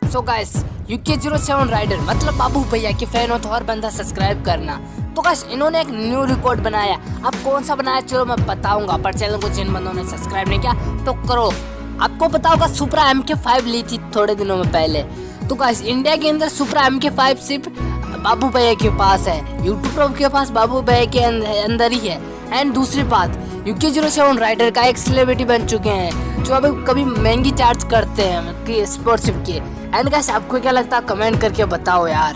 So guys UK07 rider मतलब बाबू भैया के फैन हो तो हर बंदा सब्सक्राइब करना। तो गाइस इन्होंने एक न्यू रिकॉर्ड बनाया। अब कौन सा बनाया चलो मैं बताऊंगा, पर चैनल को जिन बंदों ने सब्सक्राइब नहीं किया तो करो। आपको पता होगा सुपरा MK5 ली थी थोड़े दिनों में पहले। तो गाइस इंडिया के अंदर सुपरा MK5 सिर्फ बाबू भैया के पास है, यूट्यूब के पास बाबू भैया के अंदर ही है। एंड दूसरी बात UK07 राइडर का एक सेलिब्रिटी बन चुके हैं जो अभी कभी महंगी चार्ज करते हैं स्पोर्ट्स के। एंड गाइस आपको क्या लगता है कमेंट करके बताओ यार।